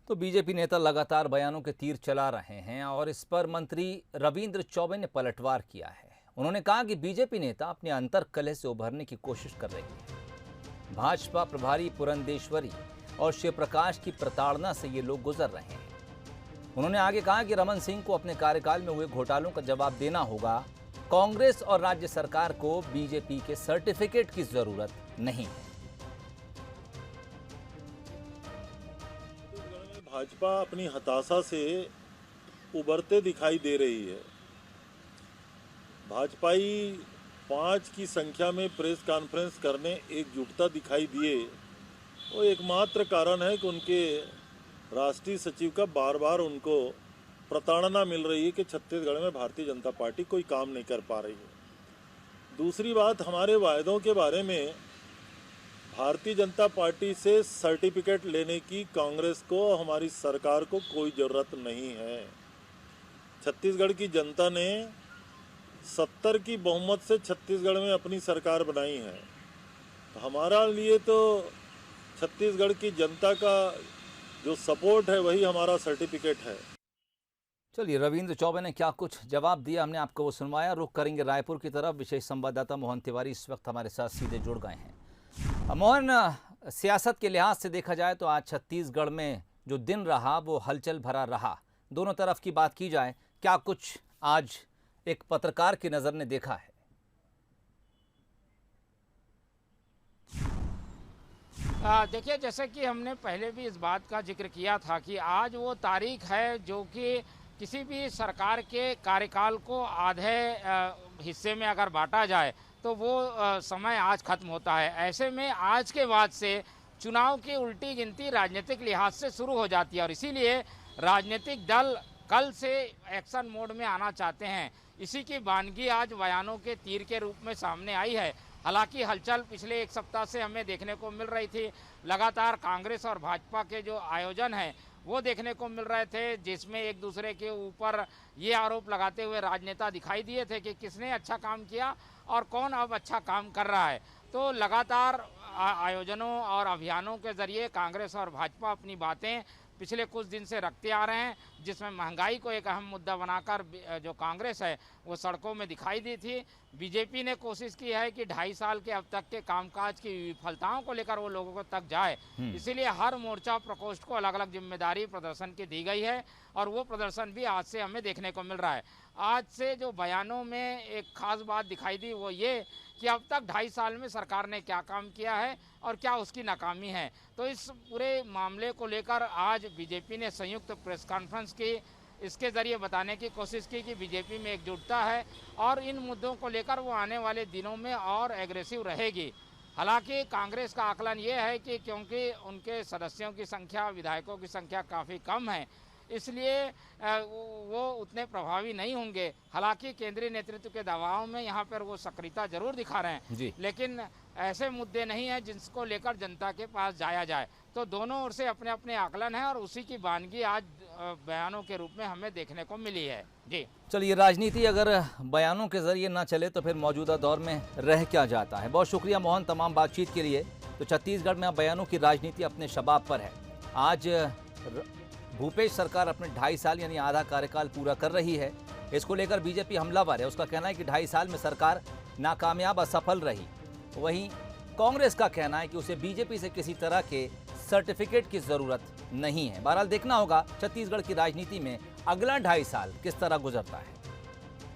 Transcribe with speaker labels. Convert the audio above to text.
Speaker 1: तो बीजेपी नेता लगातार बयानों के तीर चला रहे हैं और इस पर मंत्री रविंद्र चौबे ने पलटवार किया है। उन्होंने कहा कि बीजेपी नेता अपने अंतर कलह से उभरने की कोशिश कर रही है। भाजपा प्रभारी पुरंदेश्वरी और शिव प्रकाश की प्रताड़ना से ये लोग गुजर रहे हैं। उन्होंने आगे कहा कि रमन सिंह को अपने कार्यकाल में हुए घोटालों का जवाब देना होगा। कांग्रेस और राज्य सरकार को बीजेपी के सर्टिफिकेट की जरूरत नहीं है।
Speaker 2: भाजपा अपनी हताशा से उभरते दिखाई दे रही है। भाजपाई 5 की संख्या में प्रेस कॉन्फ्रेंस करने एकजुटता दिखाई दिए, वो एकमात्र कारण है कि उनके राष्ट्रीय सचिव का बार बार उनको प्रताड़ना मिल रही है कि छत्तीसगढ़ में भारतीय जनता पार्टी कोई काम नहीं कर पा रही है। दूसरी बात, हमारे वायदों के बारे में भारतीय जनता पार्टी से सर्टिफिकेट लेने की कांग्रेस को, हमारी सरकार को कोई ज़रूरत नहीं है। छत्तीसगढ़ की जनता ने 70 की बहुमत से छत्तीसगढ़ में अपनी सरकार बनाई है। तो हमारा लिए तो छत्तीसगढ़ की जनता का जो सपोर्ट है वही हमारा सर्टिफिकेट है।
Speaker 1: चलिए, रविंद्र चौबे ने क्या कुछ जवाब दिया, हमने आपको वो सुनवाया। रुख करेंगे रायपुर की तरफ। विशेष संवाददाता मोहन तिवारी इस वक्त हमारे साथ सीधे जुड़ गए हैं। मोहन, सियासत के लिहाज से देखा जाए तो आज छत्तीसगढ़ में जो दिन रहा वो हलचल भरा रहा। दोनों तरफ की बात की जाए, क्या कुछ आज एक पत्रकार की नज़र ने देखा है?
Speaker 3: देखिए, जैसे कि हमने पहले भी इस बात का जिक्र किया था कि आज वो तारीख है जो कि किसी भी सरकार के कार्यकाल को आधे हिस्से में अगर बांटा जाए तो वो समय आज खत्म होता है। ऐसे में आज के बाद से चुनाव की उल्टी गिनती राजनीतिक लिहाज से शुरू हो जाती है और इसीलिए राजनीतिक दल कल से एक्शन मोड में आना चाहते हैं। इसी की वानगी आज बयानों के तीर के रूप में सामने आई है। हालांकि हलचल पिछले एक सप्ताह से हमें देखने को मिल रही थी। लगातार कांग्रेस और भाजपा के जो आयोजन हैं वो देखने को मिल रहे थे, जिसमें एक दूसरे के ऊपर ये आरोप लगाते हुए राजनेता दिखाई दिए थे कि किसने अच्छा काम किया और कौन अब अच्छा काम कर रहा है। तो लगातार आयोजनों और अभियानों के जरिए कांग्रेस और भाजपा अपनी बातें पिछले कुछ दिन से रखते आ रहे हैं, जिसमें महंगाई को एक अहम मुद्दा बनाकर जो कांग्रेस है वो सड़कों में दिखाई दी थी। बीजेपी ने कोशिश की है कि 2.5 साल के अब तक के कामकाज की विफलताओं को लेकर वो लोगों को तक जाए। इसीलिए हर मोर्चा प्रकोष्ठ को अलग अलग जिम्मेदारी प्रदर्शन की दी गई है और वो प्रदर्शन भी आज से हमें देखने को मिल रहा है। आज से जो बयानों में एक खास बात दिखाई दी वो ये कि अब तक 2.5 साल में सरकार ने क्या काम किया है और क्या उसकी नाकामी है। तो इस पूरे मामले को लेकर आज बीजेपी ने संयुक्त प्रेस कॉन्फ्रेंस की। इसके ज़रिए बताने की कोशिश की कि बीजेपी में एकजुटता है और इन मुद्दों को लेकर वो आने वाले दिनों में और एग्रेसिव रहेगी। हालांकि कांग्रेस का आकलन ये है कि क्योंकि उनके सदस्यों की संख्या, विधायकों की संख्या काफ़ी कम है, इसलिए वो उतने प्रभावी नहीं होंगे। हालांकि केंद्रीय नेतृत्व के दबाव में यहाँ पर वो सक्रियता जरूर दिखा रहे हैं, लेकिन ऐसे मुद्दे नहीं हैं जिसको लेकर जनता के पास जाया जाए। तो दोनों ओर से अपने अपने आकलन है और उसी की वानगी आज बयानों के रूप में हमें देखने को मिली है। जी
Speaker 1: चलिए, राजनीति अगर बयानों के जरिए ना चले तो फिर मौजूदा दौर में रह क्या जाता है। बहुत शुक्रिया मोहन तमाम बातचीत के लिए। तो छत्तीसगढ़ में अब बयानों की राजनीति अपने शबाब पर है। आज भूपेश सरकार अपने 2.5 साल यानी आधा कार्यकाल पूरा कर रही है। इसको लेकर बीजेपी हमलावर है। उसका कहना है कि 2.5 साल में सरकार नाकामयाब, असफल रही। वहीं कांग्रेस का कहना है कि उसे बीजेपी से किसी तरह के सर्टिफिकेट की जरूरत नहीं है। बहरहाल देखना होगा छत्तीसगढ़ की राजनीति में अगला 2.5 साल किस तरह गुजरता है।